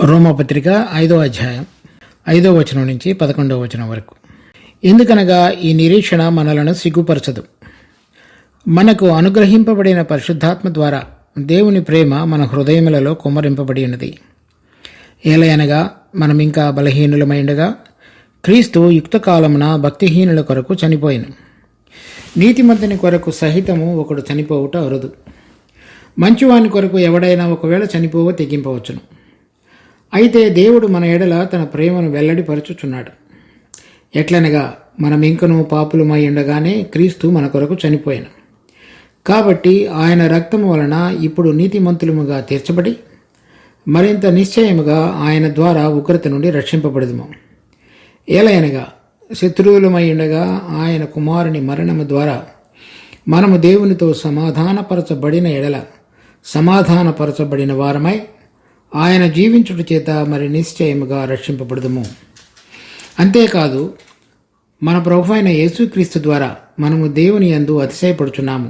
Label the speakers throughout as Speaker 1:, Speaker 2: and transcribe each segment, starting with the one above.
Speaker 1: రోమపత్రిక 5వ అధ్యాయం 5వ వచనం నుంచి 11వ వచనం వరకు. ఎందుకనగా ఈ నిరీక్షణ మనలను సిగ్గుపరచదు. మనకు అనుగ్రహింపబడిన పరిశుద్ధాత్మ ద్వారా దేవుని ప్రేమ మన హృదయములలో కుమ్మరింపబడి ఉన్నది. ఏలయనగా మనమింకా బలహీనులమైండగా క్రీస్తు యుక్తకాలమున భక్తిహీనుల కొరకు చనిపోయిను. నీతిమంతుని కొరకు సహితము ఒకడు చనిపోవుట అరుదు. మంచివాని కొరకు ఎవడైనా ఒకవేళ చనిపోవ తెగింపవచ్చును. అయితే దేవుడు మన ఎడల తన ప్రేమను వెల్లడిపరచుచున్నాడు. ఎట్లనగా మనమింకను పాపులమై ఉండగానే క్రీస్తు మన కొరకు చనిపోయాను. కాబట్టి ఆయన రక్తము వలన ఇప్పుడు నీతిమంతులముగా తీర్చబడి మరింత నిశ్చయముగా ఆయన ద్వారా ఉగ్రత నుండి రక్షింపబడదుము. ఏలయనగా శత్రువులమై ఉండగా ఆయన కుమారుని మరణము ద్వారా మనము దేవునితో సమాధానపరచబడిన ఎడల సమాధానపరచబడిన వారమై ఆయన జీవించుట చేత మరి నిశ్చయముగా రక్షింపబడదుము. అంతేకాదు మన ప్రభు అయిన యేసుక్రీస్తు ద్వారా మనము దేవుని యందు అతిశయపడుచున్నాము.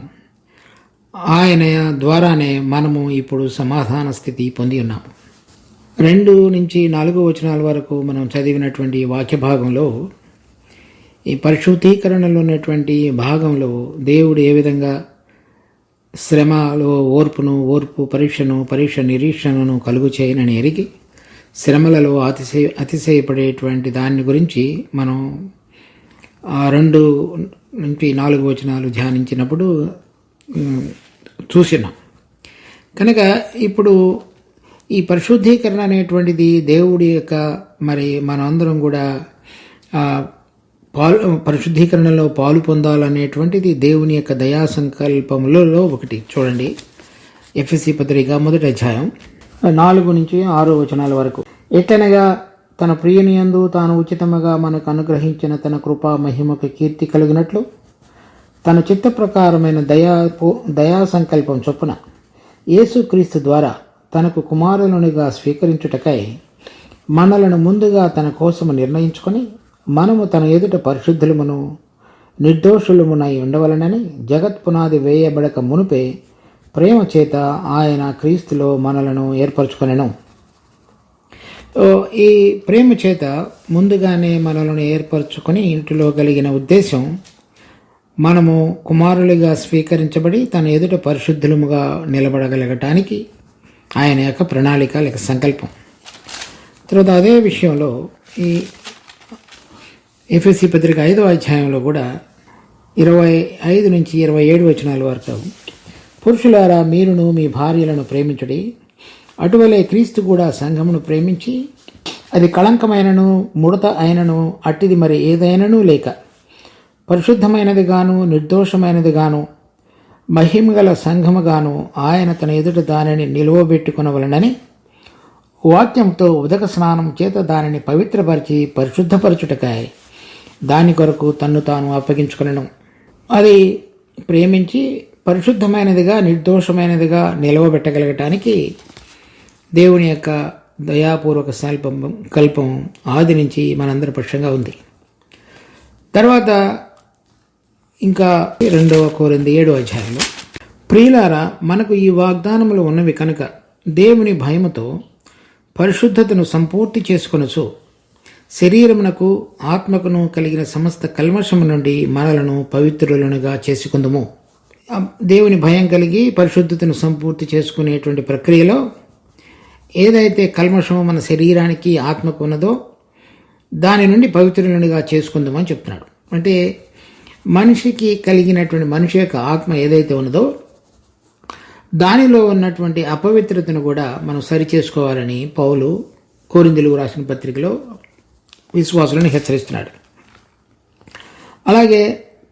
Speaker 1: ఆయన ద్వారానే మనము ఇప్పుడు సమాధాన స్థితి పొంది ఉన్నాము. 2 నుంచి 4 వచనాల వరకు మనం చదివినటువంటి వాక్య భాగంలో ఈ పరిశుద్ధీకరణలో ఉన్నటువంటి భాగంలో దేవుడు ఏ విధంగా శ్రమలో ఓర్పు పరీక్ష నిరీక్షణను కలుగు చేయనని ఎరిగి శ్రమలలో అతిశయపడేటువంటి దాని గురించి మనం 2 నుంచి 4 వచనాలు ధ్యానించినప్పుడు చూసినాం. కనుక ఇప్పుడు ఈ పరిశుద్ధీకరణ అనేటువంటిది దేవుడి యొక్క మరి మనందరం కూడా పరిశుద్ధీకరణలో పాలు పొందాలనేటువంటిది దేవుని యొక్క దయా సంకల్పములలో ఒకటి. చూడండి, ఎఫెసీ పత్రిక 1వ అధ్యాయం 4 నుంచి 6 వచనాల వరకు. ఎట్లనగా తన ప్రియనియందు తాను ఉచితముగా మనకు అనుగ్రహించిన తన కృపా మహిమకు కీర్తి కలిగినట్లు తన చిత్త ప్రకారమైన దయా సంకల్పం చొప్పున యేసుక్రీస్తు ద్వారా తనకు కుమారులనుగా స్వీకరించుటకై మనలను ముందుగా తన కోసము నిర్ణయించుకొని మనము తన ఎదుట పరిశుద్ధులమును నిర్దోషులమునై ఉండవలనని జగత్ పునాది వేయబడక మునుపే ప్రేమ చేత ఆయన క్రీస్తులో మనలను ఏర్పరచుకొనెను. ఈ ప్రేమ చేత ముందుగానే మనలను ఏర్పరచుకొని ఇంటిలో కలిగిన ఉద్దేశం మనము కుమారులుగా స్వీకరించబడి తన ఎదుట పరిశుద్ధులముగా నిలబడగలగటానికి ఆయన యొక్క ప్రణాళిక లేక సంకల్పం. తర్వాత అదే విషయంలో ఈ ఎఫెసీ పత్రిక 5వ అధ్యాయంలో కూడా 25 నుంచి 27 వచనాల వరకు, పురుషులారా మీరును మీ భార్యలను ప్రేమించుడి, అటువలే క్రీస్తు కూడా సంఘమును ప్రేమించి అది కళంకమైనను ముడత అయినను అట్టిది మరి ఏదైనను లేక పరిశుద్ధమైనదిగాను నిర్దోషమైనదిగాను మహిమగల సంఘముగాను ఆయన తన ఎదుట దానిని నిలువబెట్టుకొనవలనని వాక్యంతో ఉదక స్నానం చేత దానిని పవిత్రపరిచి పరిశుద్ధపరచుటకాయ దాని కొరకు తన్ను తాను అప్పగించుకొనెను. అది ప్రేమించి పరిశుద్ధమైనదిగా నిర్దోషమైనదిగా నిలవబెట్టగలగటానికి దేవుని యొక్క దయాపూర్వక కల్పం ఆది నుంచి మనందరి పక్షంగా ఉంది. తర్వాత ఇంకా 2 కొరింథీ 7వ అధ్యాయంలో, ప్రియులారా మనకు ఈ వాగ్దానములు ఉన్నవి కనుక దేవుని భయముతో పరిశుద్ధతను సంపూర్తి చేసుకొనుచు శరీరమునకు ఆత్మకును కలిగిన సమస్త కల్మషము నుండి మనలను పవిత్రులనుగా చేసుకుందుము. దేవుని భయం కలిగి పరిశుద్ధతను సంపూర్తి చేసుకునేటువంటి ప్రక్రియలో ఏదైతే కల్మషము మన శరీరానికి ఆత్మకు ఉన్నదో దాని నుండి పవిత్రులనుగా చేసుకుందామని చెప్తున్నాడు. అంటే మనిషికి కలిగినటువంటి మనిషి యొక్క ఆత్మ ఏదైతే ఉన్నదో దానిలో ఉన్నటువంటి అపవిత్రతను కూడా మనం సరిచేసుకోవాలని పౌలు కొరింథీయులకు రాసిన పత్రికలో విశ్వాసులను హెచ్చరిస్తున్నాడు. అలాగే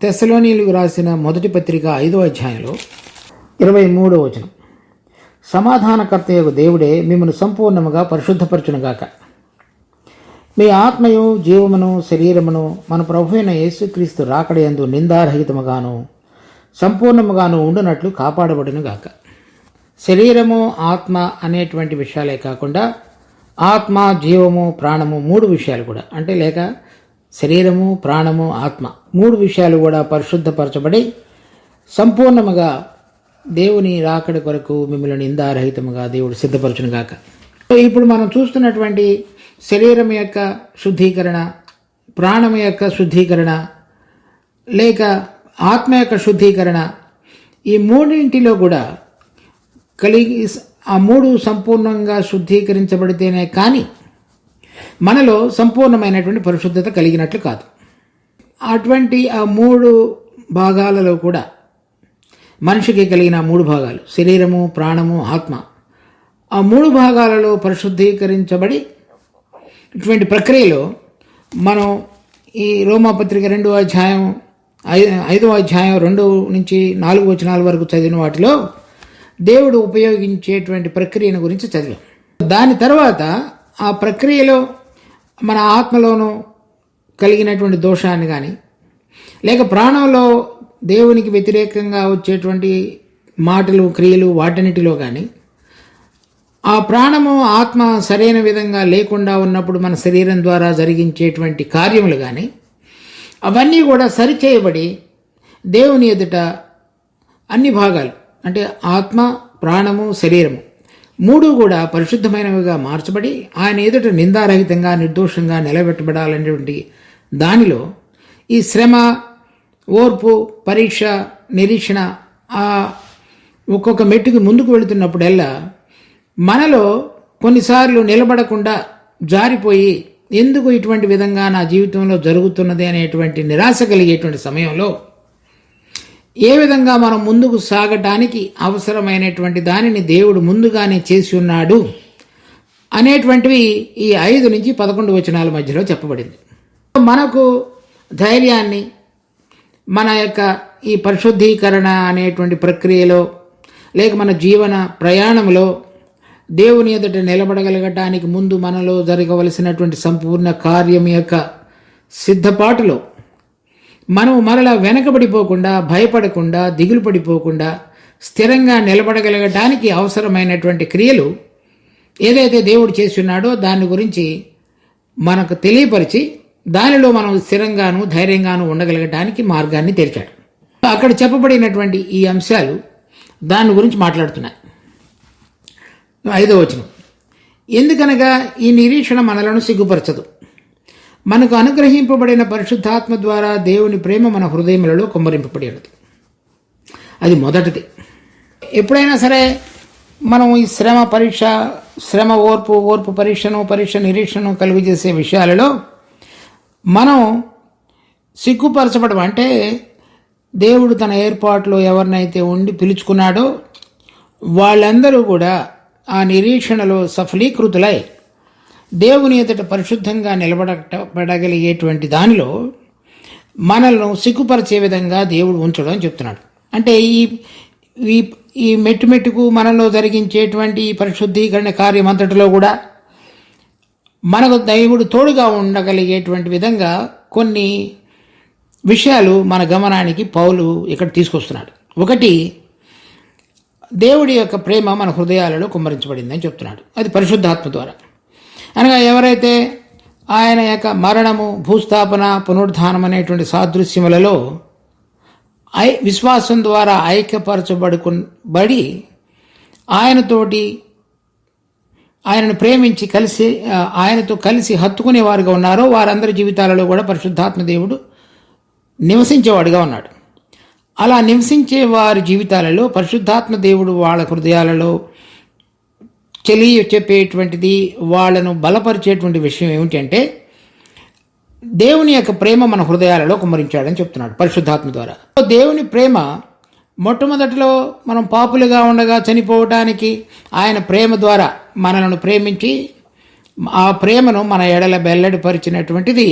Speaker 1: తెస్సలోనీయులకు రాసిన మొదటి పత్రిక 5వ అధ్యాయంలో 23వ వచనం, సమాధానకర్తయగు దేవుడే మిమ్మల్ని సంపూర్ణముగా పరిశుద్ధపరచునుగాక, మీ ఆత్మయు జీవమును శరీరమును మన ప్రభువైన యేసుక్రీస్తు రాకడయందు నిందారహితముగాను సంపూర్ణముగాను ఉండునట్లు కాపాడబడునుగాక. శరీరము ఆత్మ అనేటువంటి విషయాలే కాకుండా ఆత్మ జీవము ప్రాణము 3 విషయాలు కూడా, అంటే లేక శరీరము ప్రాణము ఆత్మ 3 విషయాలు కూడా పరిశుద్ధపరచబడి సంపూర్ణముగా దేవుని రాకడ కొరకు మిమ్మల్ని నిందారహితముగా దేవుడు సిద్ధపరచునుగాక. ఇప్పుడు మనం చూస్తున్నటువంటి శరీరం యొక్క శుద్ధీకరణ, ప్రాణం యొక్క శుద్ధీకరణ, లేక ఆత్మ యొక్క శుద్ధీకరణ, ఈ మూడింటిలో కూడా ఆ మూడు సంపూర్ణంగా శుద్ధీకరించబడితేనే కానీ మనలో సంపూర్ణమైనటువంటి పరిశుద్ధత కలిగినట్లు కాదు. అటువంటి ఆ మూడు భాగాలలో కూడా మనిషికి కలిగిన మూడు భాగాలు, శరీరము, ప్రాణము, ఆత్మ, ఆ మూడు భాగాలలో పరిశుద్ధీకరించబడి ఇటువంటి ప్రక్రియలో మనం ఈ రోమాపత్రిక 2వ అధ్యాయం 5వ అధ్యాయం 2 నుంచి 4 వచనాల వరకు చదివిన వాటిలో దేవుడు ఉపయోగించేటువంటి ప్రక్రియను గురించి చదివాం. దాని తర్వాత ఆ ప్రక్రియలో మన ఆత్మలోనూ కలిగినటువంటి దోషాన్ని కానీ, లేక ప్రాణంలో దేవునికి వ్యతిరేకంగా వచ్చేటువంటి మాటలు, క్రియలు, వాటన్నిటిలో కానీ ఆ ప్రాణము, ఆత్మ సరైన విధంగా లేకుండా ఉన్నప్పుడు మన శరీరం ద్వారా జరిగించేటువంటి కార్యములు కానీ అవన్నీ కూడా సరిచేయబడి దేవుని ఎదుట అన్ని భాగాలు అంటే ఆత్మ, ప్రాణము, శరీరము మూడు కూడా పరిశుద్ధమైనవిగా మార్చబడి ఆయన ఎదుట నిందారహితంగా, నిర్దోషంగా నిలబెట్టబడాలనేటువంటి దానిలో ఈ శ్రమ, ఓర్పు, పరీక్ష, నిరీక్షణ ఆ ఒక్కొక్క మెట్టుకు ముందుకు వెళుతున్నప్పుడల్లా మనలో కొన్నిసార్లు నిలబడకుండా జారిపోయి ఎందుకు ఇటువంటి విధంగా నా జీవితంలో జరుగుతున్నది అనేటువంటి నిరాశ కలిగేటువంటి సమయంలో ఏ విధంగా మనం ముందుకు సాగటానికి అవసరమైనటువంటి దానిని దేవుడు ముందుగానే చేసి ఉన్నాడు అనేటువంటివి ఈ 5 నుంచి 11 వచనాల మధ్యలో చెప్పబడింది. మనకు ధైర్యాన్ని మన యొక్క ఈ పరిశుద్ధీకరణ అనేటువంటి ప్రక్రియలో లేక మన జీవన ప్రయాణంలో దేవుని ఎదుట నిలబడగలగటానికి ముందు మనలో జరగవలసినటువంటి సంపూర్ణ కార్యం యొక్క సిద్ధపాటులో మనం మరలా వెనకబడిపోకుండా, భయపడకుండా, దిగులు పడిపోకుండా స్థిరంగా నిలబడగలగటానికి అవసరమైనటువంటి క్రియలు ఏదైతే దేవుడు చేసి ఉన్నాడో దాని గురించి మనకు తెలియపరిచి దానిలో మనం స్థిరంగాను, ధైర్యంగాను ఉండగలగటానికి మార్గాన్ని తెరిచాడు. అక్కడ చెప్పబడినటువంటి ఈ అంశాలు దాని గురించి మాట్లాడుతున్నాయి. 5వ వచనం, ఎందుకనగా ఈ నిరీక్షణ మనలను సిగ్గుపరచదు, మనకు అనుగ్రహింపబడిన పరిశుద్ధాత్మ ద్వారా దేవుని ప్రేమ మన హృదయములలో కుమ్మరింపబడి ఉన్నది. అది మొదటిది. ఎప్పుడైనా సరే మనం ఈ శ్రమ, పరీక్ష, శ్రమ, ఓర్పు పరీక్ష నిరీక్షను కలుగజేసే విషయాలలో మనం సిగ్గుపరచబడం అంటే దేవుడు తన ఏర్పాటులో ఎవరినైతే ఉండి పిలుచుకున్నాడో వాళ్ళందరూ కూడా ఆ నిరీక్షణలో సఫలీకృతులై దేవుని ఎదుట పరిశుద్ధంగా నిలబడగలిగేటువంటి దానిలో మనల్ని సిగ్గుపరిచే విధంగా దేవుడు ఉంచడం అని చెప్తున్నాడు. అంటే ఈ మెట్టుకు మనలో జరిగించేటువంటి ఈ పరిశుద్ధీకరణ కార్యం అంతటిలో కూడా మనకు దేవుడు తోడుగా ఉండగలిగేటువంటి విధంగా కొన్ని విషయాలు మన గమనానికి పౌలు ఇక్కడ తీసుకొస్తున్నాడు. ఒకటి, దేవుడి యొక్క ప్రేమ మన హృదయాలలో కుమ్మరించబడిందని చెప్తున్నాడు. అది పరిశుద్ధాత్మ ద్వారా. అనగా ఎవరైతే ఆయన యొక్క మరణము, భూస్థాపన, పునరుద్ధానం అనేటువంటి సాదృశ్యములలో విశ్వాసం ద్వారా ఐక్యపరచబడి ఆయనను ప్రేమించి ఆయనతో కలిసి హత్తుకునేవారుగా ఉన్నారో వారందరి జీవితాలలో కూడా పరిశుద్ధాత్మ దేవుడు నివసించేవాడుగా ఉన్నాడు. అలా నివసించే వారి జీవితాలలో పరిశుద్ధాత్మ దేవుడు వాళ్ళ హృదయాలలో చెప్పేటువంటిది, వాళ్ళను బలపరిచేటువంటి విషయం ఏమిటంటే దేవుని యొక్క ప్రేమ మన హృదయాలలో కుమ్మరించాడని చెప్తున్నాడు పరిశుద్ధాత్మ ద్వారా. దేవుని ప్రేమ మొట్టమొదటిలో మనం పాపులుగా ఉండగా చనిపోవటానికి ఆయన ప్రేమ ద్వారా మనలను ప్రేమించి ఆ ప్రేమను మన ఎడల వెల్లడిపరిచినటువంటిది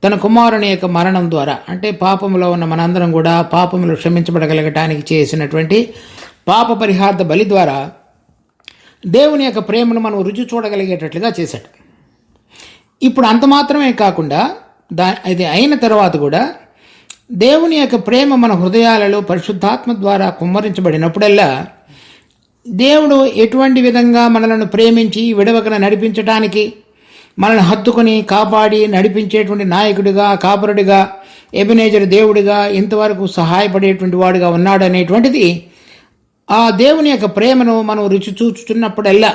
Speaker 1: తన కుమారుని యొక్క మరణం ద్వారా. అంటే పాపములో ఉన్న మనందరం కూడా పాపములు క్షమించబడగలగటానికి చేసినటువంటి పాప పరిహార్థ బలి ద్వారా దేవుని యొక్క ప్రేమను మనం రుచి చూడగలిగేటట్లుగా చేశాడు. ఇప్పుడు అంత మాత్రమే కాకుండా ఇది అయిన తర్వాత కూడా దేవుని యొక్క ప్రేమ మన హృదయాలలో పరిశుద్ధాత్మ ద్వారా కుమ్మరించబడినప్పుడల్లా దేవుడు ఎటువంటి విధంగా మనలను ప్రేమించి విడవకన నడిపించడానికి, మనల్ని హత్తుకొని కాపాడి నడిపించేటువంటి నాయకుడిగా, కాపరుడిగా, ఎబెనేజర్ దేవుడిగా ఇంతవరకు సహాయపడేటువంటి వాడుగా ఉన్నాడు అనేటువంటిది ఆ దేవుని యొక్క ప్రేమను మనం రుచి చూచుతున్నప్పుడల్లా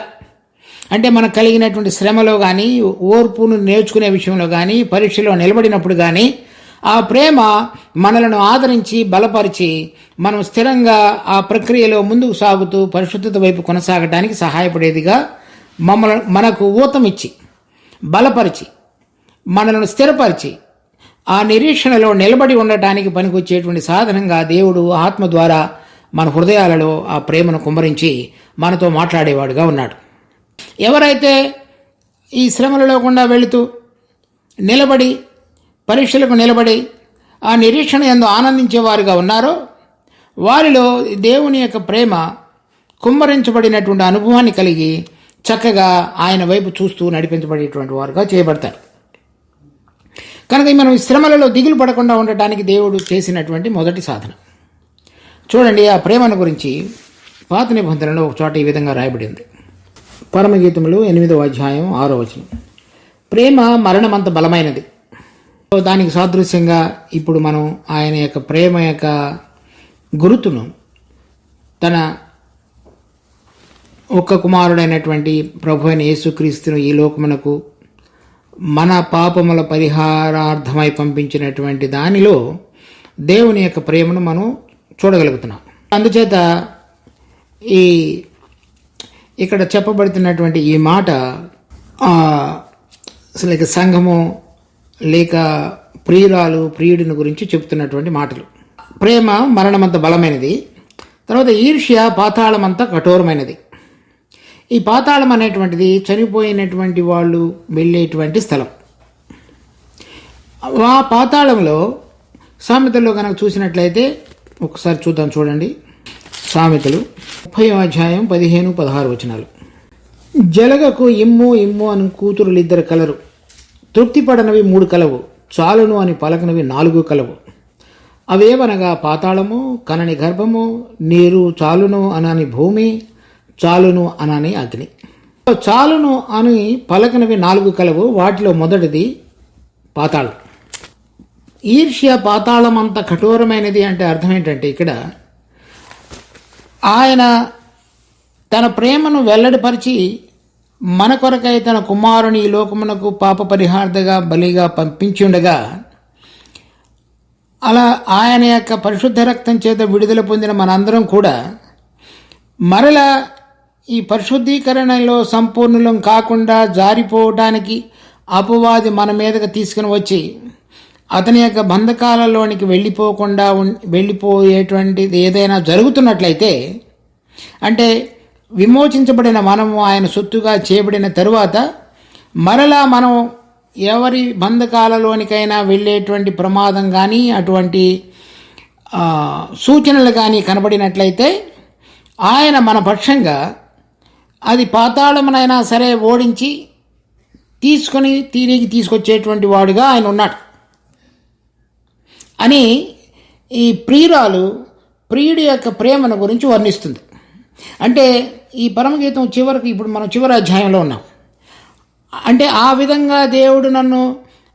Speaker 1: అంటే మనకు కలిగినటువంటి శ్రమలో కానీ, ఓర్పును నేర్చుకునే విషయంలో కానీ, పరీక్షలో నిలబడినప్పుడు కానీ ఆ ప్రేమ మనలను ఆదరించి బలపరిచి మనం స్థిరంగా ఆ ప్రక్రియలో ముందుకు సాగుతూ పరిశుద్ధత వైపు కొనసాగడానికి సహాయపడేదిగా మనకు ఊతమిచ్చి బలపరిచి మనలను స్థిరపరిచి ఆ నిరీక్షణలో నిలబడి ఉండటానికి పనికొచ్చేటువంటి సాధనంగా దేవుడు ఆత్మ ద్వారా మన హృదయాలలో ఆ ప్రేమను కుమ్మరించి మనతో మాట్లాడేవాడుగా ఉన్నాడు. ఎవరైతే ఈ శ్రమలలో గుండా వెళుతూ నిలబడి పరీక్షలకు నిలబడి ఆ నిరీక్షణ యందు ఆనందించేవారుగా ఉన్నారో వారిలో దేవుని యొక్క ప్రేమ కుమ్మరించబడినటువంటి అనుభవాన్ని కలిగి చక్కగా ఆయన వైపు చూస్తూ నడిపించబడేటువంటి వారుగా చేయబడతారు. కనుక మనం శ్రమలలో దిగులు పడకుండా ఉండటానికి దేవుడు చేసినటువంటి మొదటి సాధన చూడండి. ఆ ప్రేమను గురించి పాత నిబంధనలో ఒక చోట ఈ విధంగా రాయబడింది. పరమగీతములు 8వ అధ్యాయం 6వ వచనం. ప్రేమ మరణమంత బలమైనది. దానికి సాదృశ్యంగా ఇప్పుడు మనం ఆయన యొక్క ప్రేమ యొక్క గురుతును తన ఒక్క కుమారుడైనటువంటి ప్రభు అయిన యేసుక్రీస్తును ఈ లోకమునకు మన పాపముల పరిహారార్థమై పంపించినటువంటి దానిలో దేవుని యొక్క ప్రేమను మనం చూడగలుగుతున్నాం. అందుచేత ఇక్కడ చెప్పబడుతున్నటువంటి ఈ మాట లేక సంఘము లేక ప్రియుడిని గురించి చెప్తున్నటువంటి మాటలు. ప్రేమ మరణమంత బలమైనది. తర్వాత ఈర్ష్య పాతాళమంతా కఠోరమైనది. ఈ పాతాళం అనేటువంటిది చనిపోయినటువంటి వాళ్ళు వెళ్ళేటువంటి స్థలం. ఆ పాతాళంలో సామెతల్లో కనుక చూసినట్లయితే ఒకసారి చూడండి. సామెతలు 30వ అధ్యాయం 15-16 వచనాలు. జలగకు ఇమ్ము ఇమ్ము అని కూతురులిద్దరు కలరు, తృప్తిపడనవి 3 కలవు, చాలును అని పలకనవి 4 కలవు. అవేవనగా పాతాళము, కనని గర్భము, నీరు చాలును అనని భూమి, చాలును అనని అగ్ని. చాలును అని పలకనవి 4 కలవు. వాటిలో మొదటిది పాతాళం. ఈర్ష్య పాతాళం అంత కఠోరమైనది అంటే అర్థం ఏంటంటే ఇక్కడ ఆయన తన ప్రేమను వెల్లడిపరిచి మన కొరకై తన కుమారుని ఈ లోకమునకు పాప పరిహార్థగా బలిగా పంపించి ఉండగా అలా ఆయన యొక్క పరిశుద్ధ రక్తం చేత విడుదల పొందిన మనందరం కూడా మరలా ఈ పరిశుద్ధీకరణలో సంపూర్ణులం కాకుండా జారిపోవటానికి అపవాది మన మీదకి తీసుకుని వచ్చి అతని యొక్క బంధకాలలోనికి వెళ్ళిపోయేటువంటిది ఏదైనా జరుగుతున్నట్లయితే, అంటే విమోచించబడిన మనము ఆయన సొత్తుగా చేయబడిన తరువాత మరలా మనం ఎవరి బంధకాలలోనికైనా వెళ్ళేటువంటి ప్రమాదం కానీ అటువంటి సూచనలు కానీ కనబడినట్లయితే ఆయన మన పక్షంగా అది పాతాళమునైనా సరే ఓడించి తిరిగి తీసుకొచ్చేటువంటి వాడుగా ఆయన ఉన్నాడు అని ఈ ప్రియుడి యొక్క ప్రేమను గురించి వర్ణిస్తుంది. అంటే ఈ పరమగీతం చివరికి ఇప్పుడు మనం చివరి అధ్యాయంలో ఉన్నాం. అంటే ఆ విధంగా దేవుడు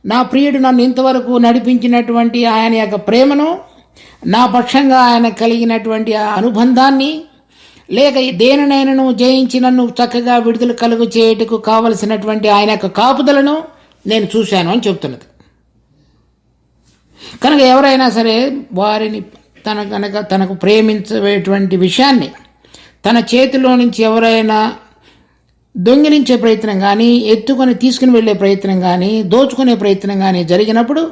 Speaker 1: నా ప్రియుడు నన్ను ఇంతవరకు నడిపించినటువంటి ఆయన యొక్క ప్రేమను, నా పక్షంగా ఆయన కలిగినటువంటి ఆ అనుబంధాన్ని, లేక దేనినైనా జయించి నన్ను చక్కగా విడుదల కలుగు చేయుటకు కావలసినటువంటి ఆయన యొక్క కాపుదలను నేను చూశాను అని చెప్తున్నది. కనుక ఎవరైనా సరే వారిని తనకు ప్రేమించేటువంటి విషయాన్ని తన చేతిలో నుంచి ఎవరైనా దొంగిలించే ప్రయత్నం కానీ, ఎత్తుకొని తీసుకుని వెళ్ళే ప్రయత్నం కానీ, దోచుకునే ప్రయత్నం కానీ జరిగినప్పుడు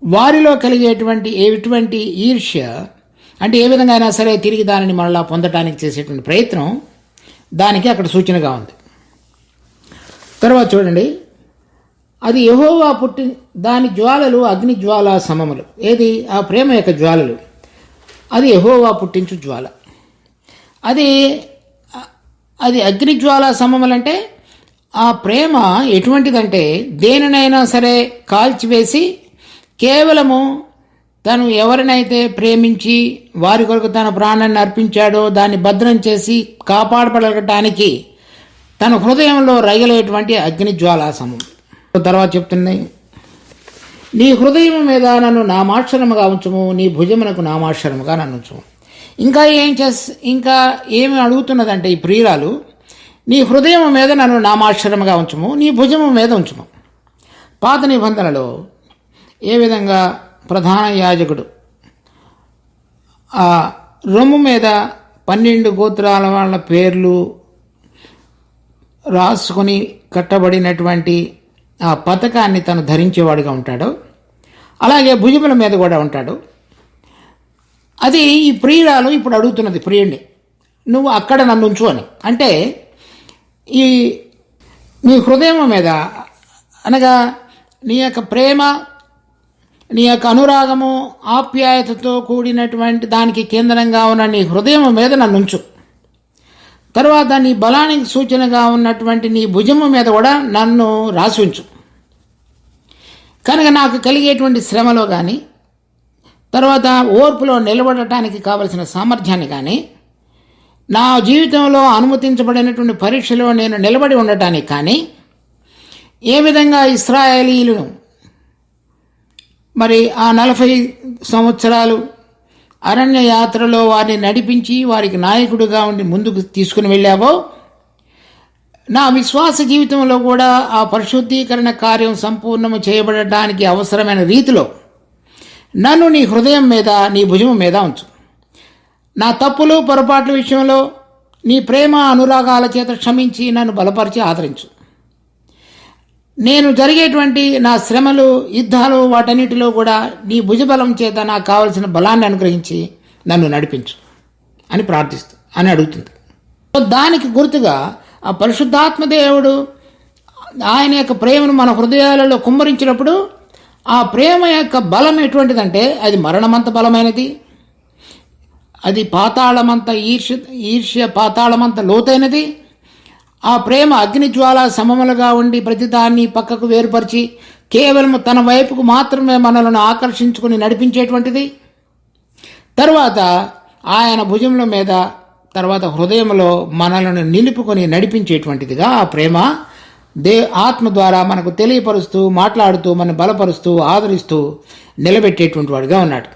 Speaker 1: వారిలో కలిగేటువంటి ఎటువంటి ఈర్ష్య, అంటే ఏ విధంగా అయినా సరే తిరిగి దానిని మరలా పొందటానికి చేసేటువంటి ప్రయత్నం, దానికి అక్కడ సూచనగా ఉంది. తర్వాత చూడండి, అది యెహోవా దాని జ్వాలలు అగ్ని జ్వాల సమములు. ఏది? ఆ ప్రేమ యొక్క జ్వాలలు. అది యెహోవా పుట్టించు జ్వాల. అది అగ్నిజ్వాల సమములంటే ఆ ప్రేమ ఎటువంటిదంటే దేనినైనా సరే కాల్చివేసి కేవలము తను ఎవరినైతే ప్రేమించి వారి కొరకు తన ప్రాణాన్ని అర్పించాడో దాన్ని భద్రం చేసి కాపాడబడటానికి తన హృదయంలో రగిలేటువంటి అగ్నిజ్వాల సమం. తర్వాత చెప్తున్నాయి, నీ హృదయం మీద నన్ను నామాక్షరముగా ఉంచుము, నీ భుజమునకు నామాక్షరముగా నన్ను ఉంచుము. ఇంకా ఏమి అడుగుతున్నదంటే ఈ ప్రియురాలు, నీ హృదయం మీద నన్ను నామాశ్రయముగా ఉంచుము, నీ భుజము మీద ఉంచుము. పాత నిబంధనలో ఏ విధంగా ప్రధాన యాజకుడు ఆ రొమ్ము మీద 12 గోత్రాల వాళ్ళ పేర్లు రాసుకొని కట్టబడినటువంటి ఆ పథకాన్ని తను ధరించేవాడుగా ఉంటాడు, అలాగే భుజముల మీద కూడా ఉంటాడు. అది ఈ ప్రియురాలు ఇప్పుడు అడుగుతున్నది ప్రియుడిని, నువ్వు అక్కడ నన్ను ఉంచు అని. అంటే ఈ నీ హృదయం మీద అనగా నీ యొక్క ప్రేమ, నీ యొక్క అనురాగము, ఆప్యాయతతో కూడినటువంటి దానికి కేంద్రంగా ఉన్న నీ హృదయం మీద నన్ను ఉంచు. తర్వాత నీ బలానికి సూచనగా ఉన్నటువంటి నీ భుజము మీద కూడా నన్ను రాసి ఉంచు. కనుక నాకు కలిగేటువంటి శ్రమలో కానీ, తర్వాత ఓర్పులో నిలబడటానికి కావలసిన సామర్థ్యాన్ని కానీ, నా జీవితంలో అనుమతించబడినటువంటి పరీక్షలో నేను నిలబడి ఉండటానికి కానీ, ఏ విధంగా ఇశ్రాయేలీయులను మరి ఆ 40 సంవత్సరాలు అరణ్య యాత్రలో వారిని నడిపించి వారికి నాయకుడిగా ఉండి ముందుకు తీసుకుని వెళ్ళావో, నా విశ్వాస జీవితంలో కూడా ఆ పరిశుద్ధీకరణ కార్యం సంపూర్ణము చేయబడటానికి అవసరమైన రీతిలో నన్ను నీ హృదయం మీద, నీ భుజము మీద ఉంచు. నా తప్పులు పొరపాట్ల విషయంలో నీ ప్రేమ అనురాగాల చేత క్షమించి నన్ను బలపరిచి ఆదరించు. నేను జరిగేటువంటి నా శ్రమలు, యుద్ధాలు, వాటన్నిటిలో కూడా నీ భుజబలం చేత నాకు కావలసిన బలాన్ని అనుగ్రహించి నన్ను నడిపించు అని అడుగుతుంది. దానికి గుర్తుగా ఆ పరిశుద్ధాత్మ దేవుడు ఆయన యొక్క ప్రేమను మన హృదయాలలో కుమ్మరించినప్పుడు ఆ ప్రేమ యొక్క బలం ఎటువంటిదంటే అది మరణమంత బలమైనది, అది పాతాళమంత ఈర్ష్య పాతాళమంత లోతైనది. ఆ ప్రేమ అగ్నిజ్వాల సమములుగా ఉండి ప్రతిదాన్ని పక్కకు వేరుపరిచి కేవలం తన వైపుకు మాత్రమే మనలను ఆకర్షించుకుని నడిపించేటువంటిది. తర్వాత ఆయన భుజముల మీద, తర్వాత హృదయంలో మనలను నిలుపుకొని నడిపించేటువంటిదిగా ఆ ప్రేమ ఆత్మ ద్వారా మనకు తెలియపరుస్తూ, మాట్లాడుతూ, మన బలపరుస్తూ, ఆదరిస్తూ నిలబెట్టేటువంటి వాడుగా ఉన్నాడు.